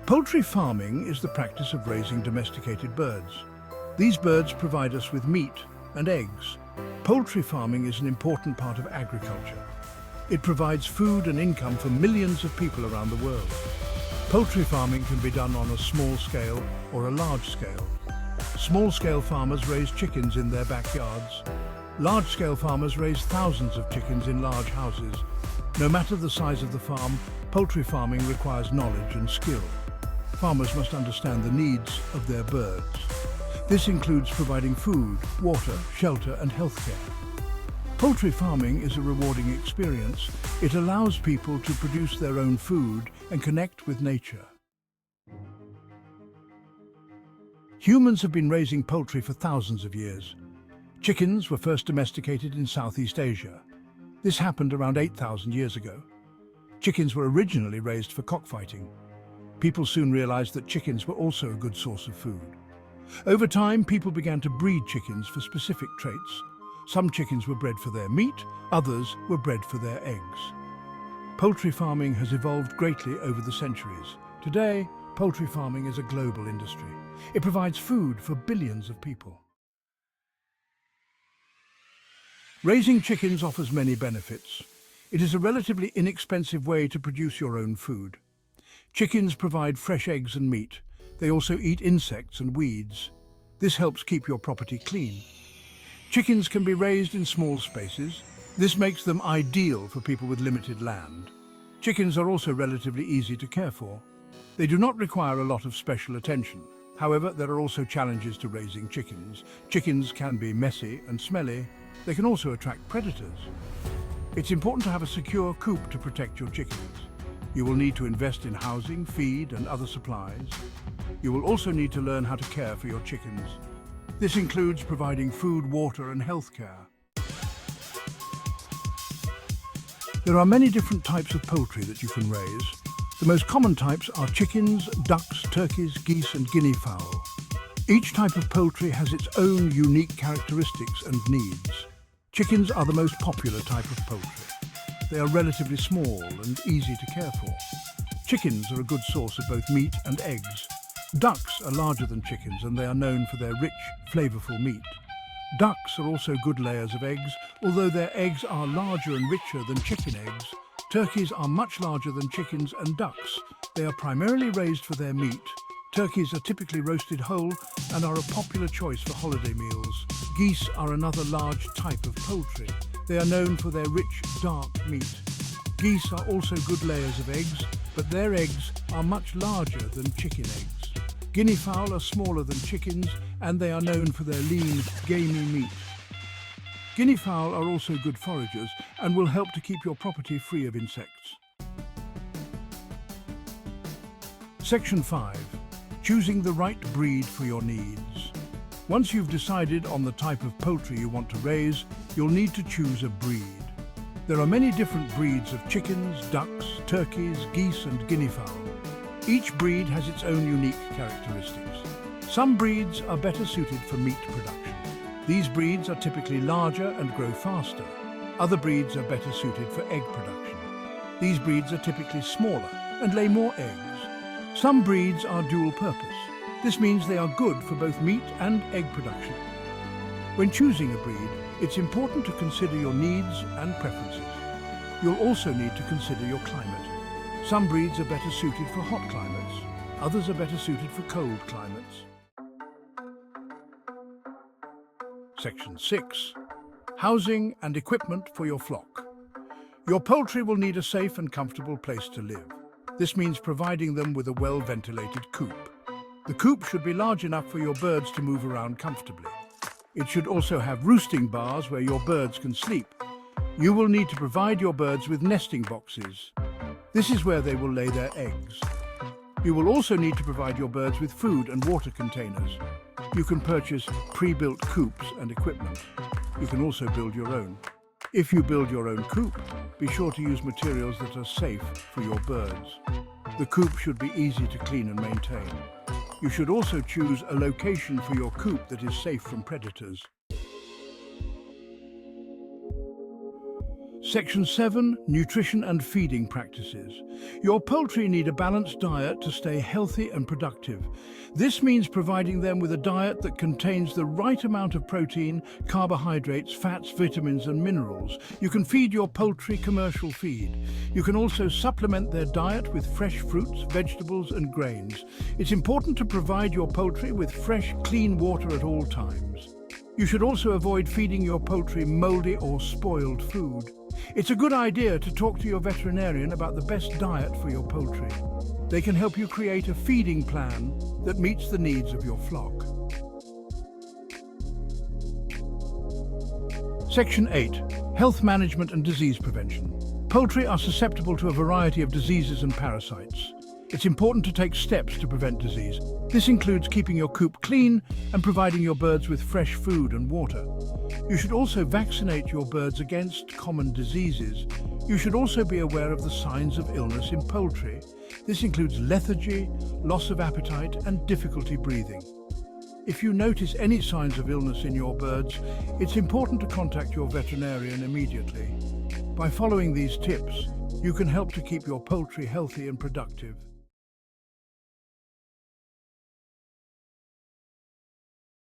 Poultry farming is the practice of raising domesticated birds. These birds provide us with meat and eggs. Poultry farming is an important part of agriculture. It provides food and income for millions of people around the world. Poultry farming can be done on a small scale or a large scale. Small-scale farmers raise chickens in their backyards. Large-scale farmers raise thousands of chickens in large houses. No matter the size of the farm, poultry farming requires knowledge and skill. Farmers must understand the needs of their birds. This includes providing food, water, shelter and healthcare. Poultry farming is a rewarding experience. It allows people to produce their own food and connect with nature. Humans have been raising poultry for thousands of years. Chickens were first domesticated in Southeast Asia. This happened around 8,000 years ago. Chickens were originally raised for cockfighting. People soon realized that chickens were also a good source of food. Over time, people began to breed chickens for specific traits. Some chickens were bred for their meat, others were bred for their eggs. Poultry farming has evolved greatly over the centuries. Today, poultry farming is a global industry. It provides food for billions of people. Raising chickens offers many benefits. It is a relatively inexpensive way to produce your own food. Chickens provide fresh eggs and meat. They also eat insects and weeds. This helps keep your property clean. Chickens can be raised in small spaces. This makes them ideal for people with limited land. Chickens are also relatively easy to care for. They do not require a lot of special attention. However, there are also challenges to raising chickens. Chickens can be messy and smelly. They can also attract predators. It's important to have a secure coop to protect your chickens. You will need to invest in housing, feed, and other supplies. You will also need to learn how to care for your chickens. This includes providing food, water, and healthcare. There are many different types of poultry that you can raise. The most common types are chickens, ducks, turkeys, geese, and guinea fowl. Each type of poultry has its own unique characteristics and needs. Chickens are the most popular type of poultry. They are relatively small and easy to care for. Chickens are a good source of both meat and eggs. Ducks are larger than chickens and they are known for their rich, flavorful meat. Ducks are also good layers of eggs, although their eggs are larger and richer than chicken eggs. Turkeys are much larger than chickens and ducks. They are primarily raised for their meat. Turkeys are typically roasted whole and are a popular choice for holiday meals. Geese are another large type of poultry. They are known for their rich, dark meat. Geese are also good layers of eggs, but their eggs are much larger than chicken eggs. Guinea fowl are smaller than chickens and they are known for their lean, gamey meat. Guinea fowl are also good foragers and will help to keep your property free of insects. Section 5. Choosing the right breed for your needs. Once you've decided on the type of poultry you want to raise, you'll need to choose a breed. There are many different breeds of chickens, ducks, turkeys, geese and guinea fowl. Each breed has its own unique characteristics. Some breeds are better suited for meat production. These breeds are typically larger and grow faster. Other breeds are better suited for egg production. These breeds are typically smaller and lay more eggs. Some breeds are dual purpose. This means they are good for both meat and egg production. When choosing a breed, it's important to consider your needs and preferences. You'll also need to consider your climate. Some breeds are better suited for hot climates. Others are better suited for cold climates. Section 6. Housing and equipment for your flock. Your poultry will need a safe and comfortable place to live. This means providing them with a well-ventilated coop. The coop should be large enough for your birds to move around comfortably. It should also have roosting bars where your birds can sleep. You will need to provide your birds with nesting boxes. This is where they will lay their eggs. You will also need to provide your birds with food and water containers. You can purchase pre-built coops and equipment. You can also build your own. If you build your own coop, be sure to use materials that are safe for your birds. The coop should be easy to clean and maintain. You should also choose a location for your coop that is safe from predators. Section 7. Nutrition and feeding practices. Your poultry need a balanced diet to stay healthy and productive. This means providing them with a diet that contains the right amount of protein, carbohydrates, fats, vitamins and minerals. You can feed your poultry commercial feed. You can also supplement their diet with fresh fruits, vegetables and grains. It's important to provide your poultry with fresh, clean water at all times. You should also avoid feeding your poultry moldy or spoiled food. It's a good idea to talk to your veterinarian about the best diet for your poultry. They can help you create a feeding plan that meets the needs of your flock. Section 8. Health management and disease prevention. Poultry are susceptible to a variety of diseases and parasites. It's important to take steps to prevent disease. This includes keeping your coop clean and providing your birds with fresh food and water. You should also vaccinate your birds against common diseases. You should also be aware of the signs of illness in poultry. This includes lethargy, loss of appetite, and difficulty breathing. If you notice any signs of illness in your birds, it's important to contact your veterinarian immediately. By following these tips, you can help to keep your poultry healthy and productive.